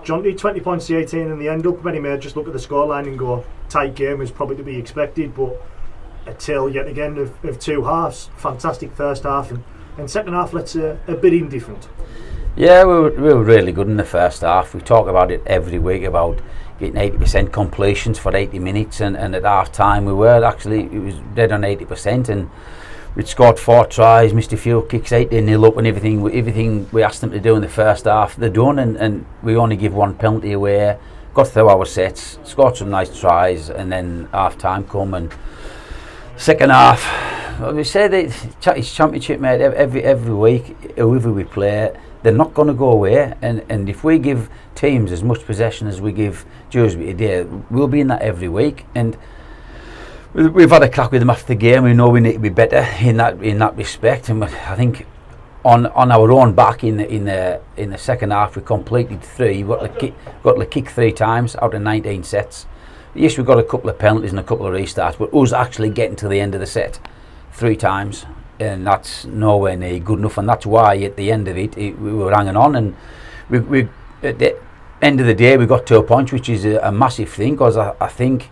Jonty, 20 points to 18 in the end up. Many may just look at the scoreline and go, tight game is probably to be expected, but a tale yet again of two halves. Fantastic first half, and second half, let's say, a bit indifferent. Yeah, we were really good in the first half. We talk about it every week about getting 80% completions for 80 minutes, and at half time it was dead on 80%, and we'd scored 4 tries, missed a few kicks, 8-0 up, and everything we asked them to do in the first half they're done, and we only give 1 penalty away, got through our sets, scored some nice tries, and then half time come, and second half, we say that it's championship, mate. Every week whoever we play, they're not going to go away, and if we give teams as much possession as we give Dewsbury today, we'll be in that every week. And we've had a crack with them after the game. We know we need to be better in that respect, and I think on our own back in the second half we completed 3. We got the kick 3 times out of 19 sets. Yes, we got a couple of penalties and a couple of restarts, but us actually getting to the end of the set 3 times, and that's nowhere near good enough, and that's why at the end of it we were hanging on, and we at the end of the day we got 2 points, which is a massive thing, because I think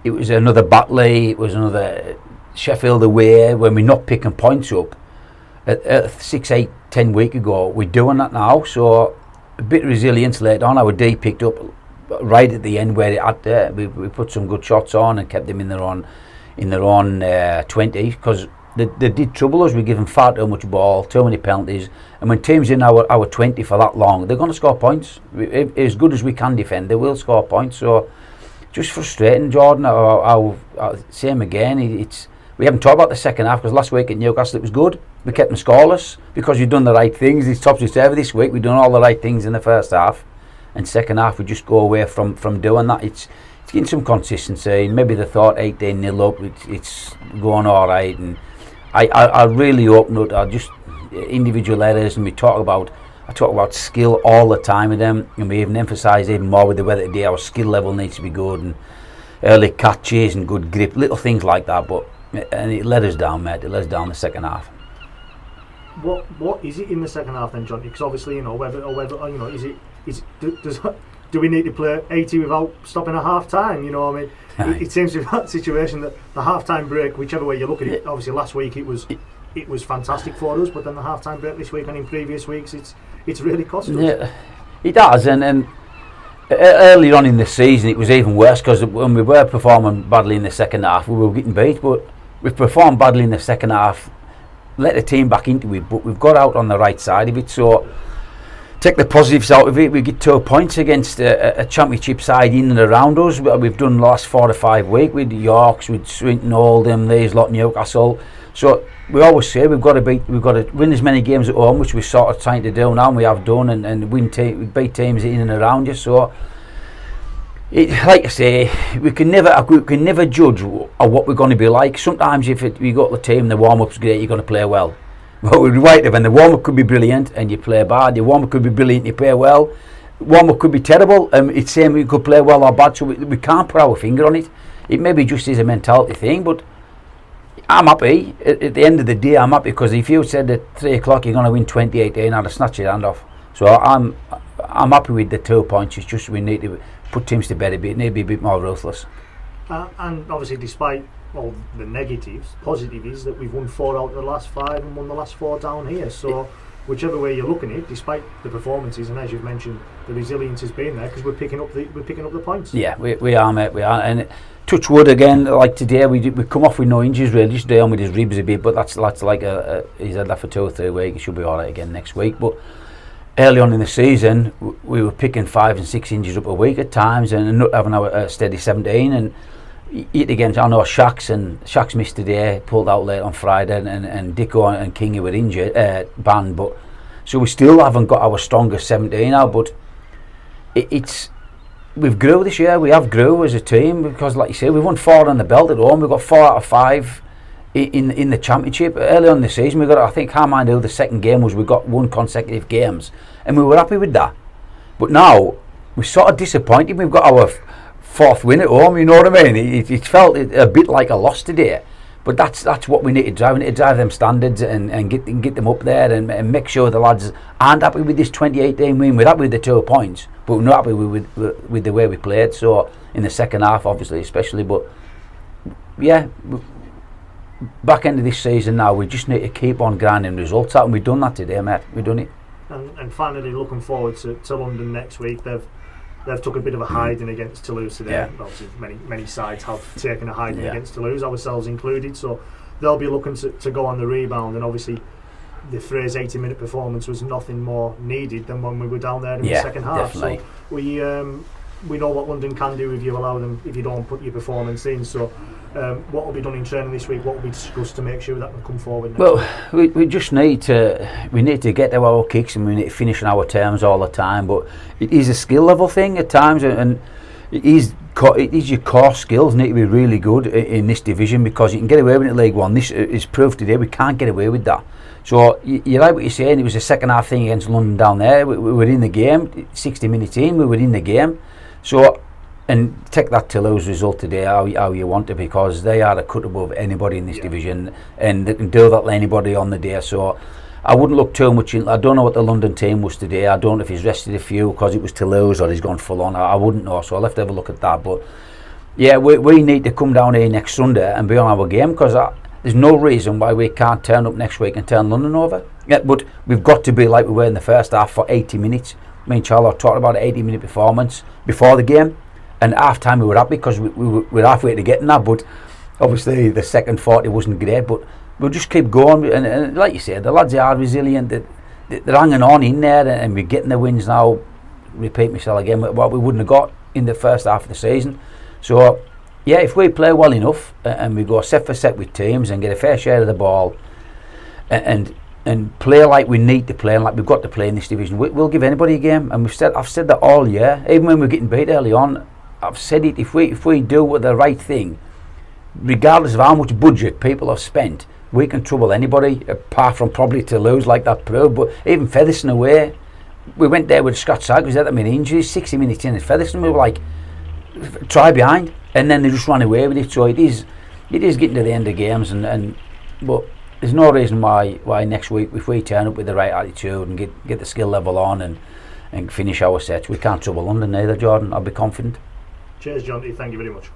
it was another Batley, it was another Sheffield away when we're not picking points up at 6, 8, 10 weeks ago. We're doing that now, so a bit of resilience later on. Our D picked up right at the end where it had we put some good shots on and kept them in their own 20, because they did trouble us. We give them far too much ball, too many penalties, and when teams in our 20 for that long, they're going to score points. As good as we can defend, they will score points. So just frustrating, Jordan. Same again. We haven't talked about the second half, because last week at Newcastle it was good. We kept them scoreless because you've done the right things. It's topsy-turvy this week. We've done all the right things in the first half, and second half we just go away from doing that. It's getting some consistency, and maybe the thought 18-0 up, it's going all right, and I really hope not. I just individual errors, and I talk about skill all the time with them, and we even emphasise even more with the weather today. Our skill level needs to be good, and early catches and good grip, little things like that. And it let us down, mate. It let us down the second half. What is it in the second half then, Jonty? Because obviously, whether do we need to play 80 without stopping at half time? It seems to be that situation that the half time break, whichever way you look at it, obviously last week it was fantastic for us, but then the half time break this week and in previous weeks it's really cost us. Yeah, it does, and earlier on in the season it was even worse, because when we were performing badly in the second half we were getting beat, but we've performed badly in the second half, let the team back into it, but we've got out on the right side of it. So take the positives out of it. We get 2 points against a championship side in and around us. We've done the last 4 to 5 weeks with the Yorks, with Swinton, Oldham, these lot, Newcastle. So we always say we've got to win as many games at home, which we're sort of trying to do now, and we have done, and beat teams in and around you. So like I say, we can never judge what we're going to be like. Sometimes if we got the team, the warm up's great, you're going to play well. But we're right, and the warm up could be brilliant and you play bad. The warm up could be brilliant, you play well. Warm up could be terrible. It's same, we could play well or bad, so we can't put our finger on it. It maybe just is a mentality thing, but I'm happy. At the end of the day, I'm happy, because if you said at 3 o'clock you're going to win 20-18, I'd have snatched your hand off. So I'm happy with the 2 points. It's just we need to put teams to bed a bit, need to be a bit more ruthless. And obviously, despite all the negatives, positive is that we've won 4 out of the last 5 and won the last 4 down here. So whichever way you're looking at it, despite the performances, and as you've mentioned, the resilience has been there, because we're picking up the points. Yeah, we are, mate. We are, and touch wood again. Like today, we come off with no injuries really. Just down with his ribs a bit, but that's like he's had that for 2 or 3 weeks. He should be all right again next week. But early on in the season, we were picking 5 and 6 inches up a week at times, and not having a steady 17. And yet again, I know Shaq's missed today, pulled out late on Friday, and Dicko and Kingy were injured, banned. But so we still haven't got our strongest 17 now. But we've grew this year. We have grew as a team, because, like you say, we've won 4 on the belt at home. We've got 4 out of 5 in the championship. Early on in the season, we got, I think, the second game was we got 1 consecutive games, and we were happy with that. But now we're sort of disappointed. We've got our 4th win at home. You know what I mean? It felt a bit like a loss today. But that's what we need to drive. We need to drive them standards and get them up there and make sure the lads aren't happy with this 2018 win. We're happy with the 2 points, but we're not happy with the way we played. So in the second half, obviously, especially. But yeah, back end of this season now, we just need to keep on grinding results out, and we've done that today, mate. We've done it. And finally, looking forward to London next week. They've took a bit of a hiding against Toulouse today. Yeah. Obviously, many sides have taken a hiding against Toulouse, ourselves included. So they'll be looking to go on the rebound. And obviously, the phrase 80-minute performance was nothing more needed than when we were down there in the second half. Definitely. So we know what London can do if you allow them, if you don't put your performance in. So what will be done in training this week? What will be discussed to make sure that can come forward next week? We just need to get to our kicks, and we need to finish on our terms all the time. But it is a skill level thing at times, and it is your core skills need to be really good in this division, because you can get away with it in League One. This is proved today we can't get away with that. So you're right what you're saying. It was a second half thing against London down there. We were in the game. 60 minutes in, we were in the game. So, and take that Toulouse result today how you want to, because they are a cut above anybody in this division, and they can do that to anybody on the day. So I wouldn't look too much in. I don't know what the London team was today. I don't know if he's rested a few because it was Toulouse, or he's gone full on. I wouldn't know, so I'll have to have a look at that. But yeah, we need to come down here next Sunday and be on our game, because there's no reason why we can't turn up next week and turn London over. Yeah, but we've got to be like we were in the first half for 80 minutes. Me and Charlotte talked about an 80-minute performance before the game, and at half time we were happy because we were halfway to getting that. But obviously the second 40 wasn't great, but we'll just keep going. And like you said, the lads are resilient. They're hanging on in there, and we're getting the wins now. Repeat myself again, what we wouldn't have got in the first half of the season. So yeah, if we play well enough and we go set for set with teams and get a fair share of the ball and play like we need to play and like we've got to play in this division, we'll give anybody a game. And I've said that all year, even when we're getting beat early on. I've said it, if we do the right thing, regardless of how much budget people have spent, we can trouble anybody, apart from probably Toulouse, like that proved. But even Featherstone away, we went there with Scott Sag, was that many injuries, 60 minutes in at Featherstone, we were like, try behind, and then they just ran away with it. So it is getting to the end of games, but there's no reason why next week, if we turn up with the right attitude and get the skill level on and finish our sets, we can't trouble London either, Jordan. I'll be confident. Cheers, Jonty. Thank you very much.